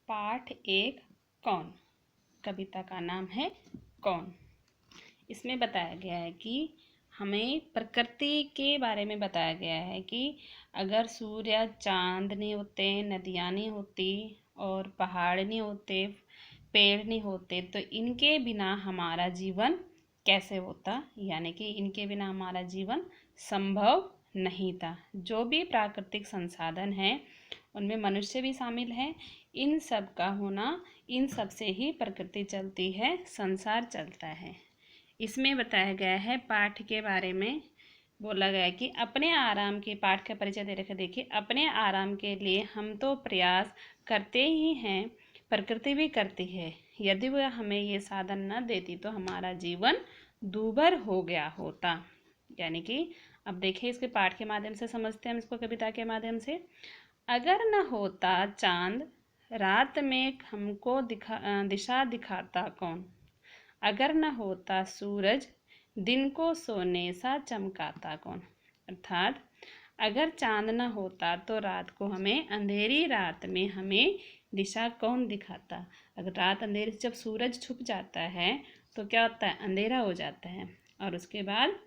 पाठ एक कौन। कविता का नाम है कौन। इसमें बताया गया है कि हमें प्रकृति के बारे में बताया गया है कि अगर सूर्य चांद नहीं होते, नदियाँ नहीं होती और पहाड़ नहीं होते, पेड़ नहीं होते तो इनके बिना हमारा जीवन कैसे होता, यानी कि इनके बिना हमारा जीवन संभव नहीं था। जो भी प्राकृतिक संसाधन हैं उनमें मनुष्य भी शामिल है। इन सब का होना, इन सब से ही प्रकृति चलती है, संसार चलता है। इसमें बताया गया है पाठ के बारे में बोला गया है कि अपने आराम के, पाठ का परिचय दे रखा, देखिए अपने आराम के लिए हम तो प्रयास करते ही हैं, प्रकृति भी करती है। यदि वह हमें ये साधन न देती तो हमारा जीवन दूभर हो गया होता। यानी कि अब देखिए इसके पाठ के माध्यम से समझते हैं हम इसको कविता के माध्यम से। अगर न होता चांद रात में हमको दिशा दिखाता कौन। अगर न होता सूरज दिन को सोने सा चमकाता कौन। अर्थात अगर चांद न होता तो रात को हमें, अंधेरी रात में हमें दिशा कौन दिखाता। अगर रात अंधेरे से जब सूरज छुप जाता है तो क्या होता है, अंधेरा हो जाता है। और उसके बाद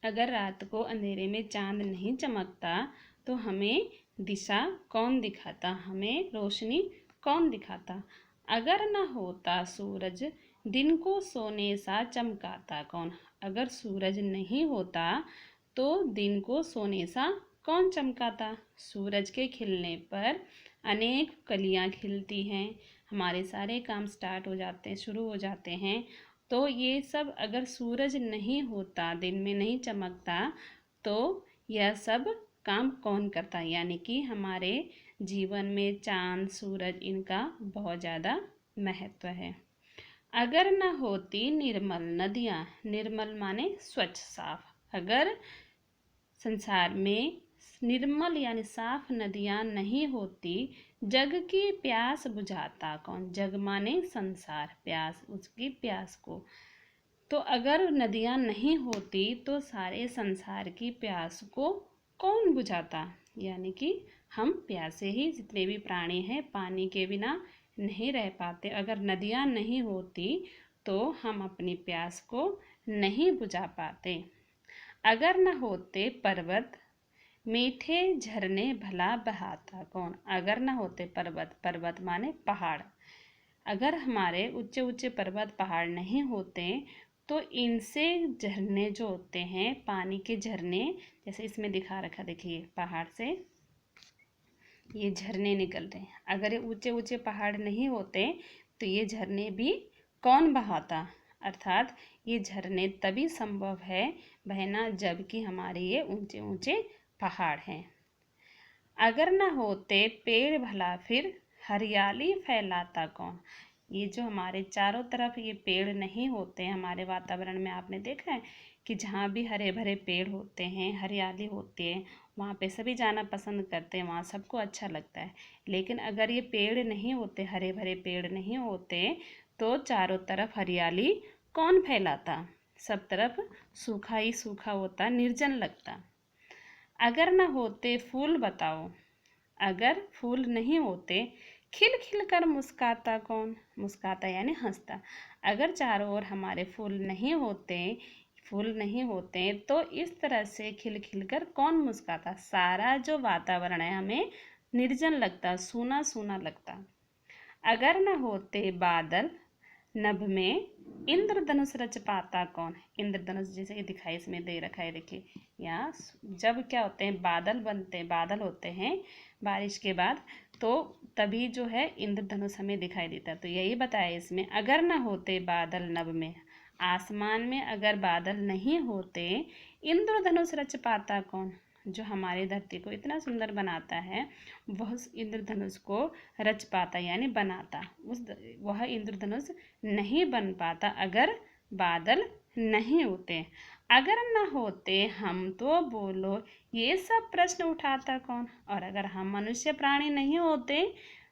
अगर रात को अंधेरे में चांद नहीं चमकता तो हमें दिशा कौन दिखाता, हमें रोशनी कौन दिखाता। अगर न होता सूरज दिन को सोने सा चमकाता कौन। अगर सूरज नहीं होता तो दिन को सोने सा कौन चमकाता। सूरज के खिलने पर अनेक कलियां खिलती हैं, हमारे सारे काम स्टार्ट हो जाते हैं, शुरू हो जाते हैं। तो ये सब अगर सूरज नहीं होता, दिन में नहीं चमकता तो यह सब काम कौन करता। यानी कि हमारे जीवन में चांद, सूरज, इनका बहुत ज़्यादा महत्व है। अगर न होती निर्मल नदियाँ, निर्मल माने स्वच्छ, साफ। अगर संसार में निर्मल यानी साफ नदियाँ नहीं होती, जग की प्यास बुझाता कौन। जग माने संसार, प्यास, उसकी प्यास को। तो अगर नदियाँ नहीं होती तो सारे संसार की प्यास को कौन बुझाता। यानी कि हम प्यासे ही, जितने भी प्राणी हैं पानी के बिना नहीं रह पाते। अगर नदियाँ नहीं होती तो हम अपनी प्यास को नहीं बुझा पाते। अगर न होते पर्वत मीठे झरने भला बहाता कौन। अगर न होते पर्वत, पर्वत माने पहाड़। अगर हमारे ऊंचे ऊंचे पर्वत पहाड़ नहीं होते तो इनसे झरने जो होते हैं, पानी के झरने, जैसे इसमें दिखा रखा, देखिए पहाड़ से ये झरने निकल रहे हैं। अगर ये ऊंचे ऊंचे पहाड़ नहीं होते तो ये झरने भी कौन बहाता। अर्थात ये झरने तभी संभव है बहना जबकि हमारे ये ऊंचे ऊंचे पहाड़ हैं। अगर न होते पेड़ भला फिर हरियाली फैलाता कौन। ये जो हमारे चारों तरफ ये पेड़ नहीं होते, हमारे वातावरण में आपने देखा है कि जहाँ भी हरे भरे पेड़ होते हैं, हरियाली होती है, वहाँ पे सभी जाना पसंद करते हैं, वहाँ सबको अच्छा लगता है। लेकिन अगर ये पेड़ नहीं होते, हरे भरे पेड़ नहीं होते तो चारों तरफ हरियाली कौन फैलाता। सब तरफ सूखा ही सूखा होता, निर्जन लगता। अगर न होते फूल बताओ। अगर फूल नहीं होते खिल खिल कर मुस्काता कौन। मुस्काता यानी हंसता। अगर चारों ओर हमारे फूल नहीं होते तो इस तरह से खिल खिल कर कौन मुस्काता। सारा जो वातावरण है हमें निर्जन लगता, सूना सूना लगता। अगर न होते बादल नभ में इंद्रधनुष रच पाता कौन। इंद्रधनुष जैसे कि दिखाई इसमें दे रखा है, देखिए यहाँ जब क्या होते हैं, बादल बनते हैं, बादल होते हैं बारिश के बाद, तो तभी जो है इंद्रधनुष हमें दिखाई देता है। तो यही बताया इसमें, अगर न होते बादल नभ में, आसमान में अगर बादल नहीं होते, इंद्रधनुष रच पाता कौन। जो हमारी धरती को इतना सुंदर बनाता है वह इंद्रधनुष को रच पाता यानी बनाता। वह इंद्रधनुष नहीं बन पाता अगर बादल नहीं होते। अगर न होते हम तो बोलो, ये सब प्रश्न उठाता कौन। और अगर हम मनुष्य प्राणी नहीं होते,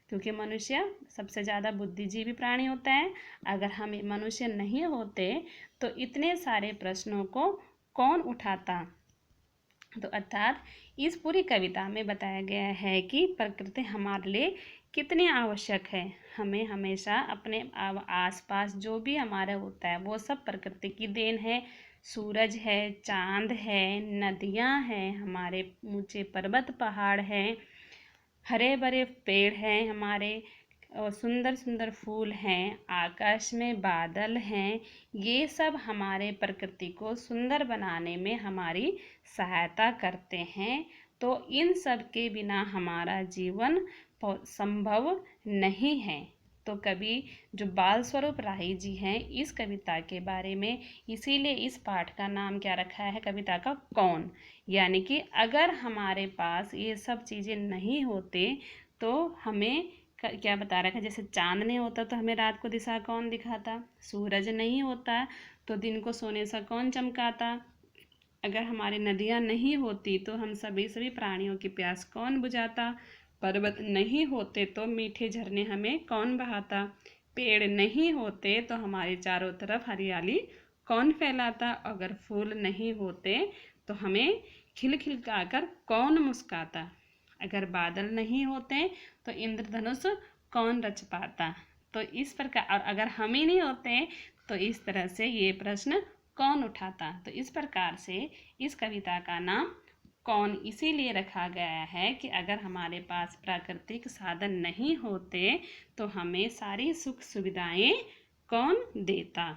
क्योंकि मनुष्य सबसे ज़्यादा बुद्धिजीवी प्राणी होता है, अगर हम मनुष्य नहीं होते तो इतने सारे प्रश्नों को कौन उठाता। तो अर्थात इस पूरी कविता में बताया गया है कि प्रकृति हमारे लिए कितनी आवश्यक है। हमें हमेशा अपने आसपास जो भी हमारा होता है वो सब प्रकृति की देन है। सूरज है, चांद है, नदियाँ हैं, हमारे ऊंचे पर्वत पहाड़ हैं, हरे भरे पेड़ हैं हमारे, और सुंदर सुंदर फूल हैं, आकाश में बादल हैं। ये सब हमारे प्रकृति को सुंदर बनाने में हमारी सहायता करते हैं। तो इन सब के बिना हमारा जीवन संभव नहीं है। तो कवि जो बाल स्वरूप राही जी हैं, इस कविता के बारे में, इसीलिए इस पाठ का नाम क्या रखा है कविता का, कौन। यानी कि अगर हमारे पास ये सब चीज़ें नहीं होते तो हमें क्या बता रखा है, जैसे चांद नहीं होता तो हमें रात को दिशा कौन दिखाता, सूरज नहीं होता तो दिन को सोने सा कौन चमकाता, अगर हमारी नदियाँ नहीं होती तो हम सभी प्राणियों की प्यास कौन बुझाता, पर्वत नहीं होते तो मीठे झरने हमें कौन बहाता, पेड़ नहीं होते तो हमारे चारों तरफ हरियाली कौन फैलाता, अगर फूल नहीं होते तो हमें खिलखिलाकर कौन मुस्काता, अगर बादल नहीं होते तो इंद्रधनुष कौन रच पाता। तो इस प्रकार, और अगर हम ही नहीं होते तो इस तरह से ये प्रश्न कौन उठाता। तो इस प्रकार से इस कविता का नाम कौन इसीलिए रखा गया है कि अगर हमारे पास प्राकृतिक साधन नहीं होते तो हमें सारी सुख सुविधाएं कौन देता।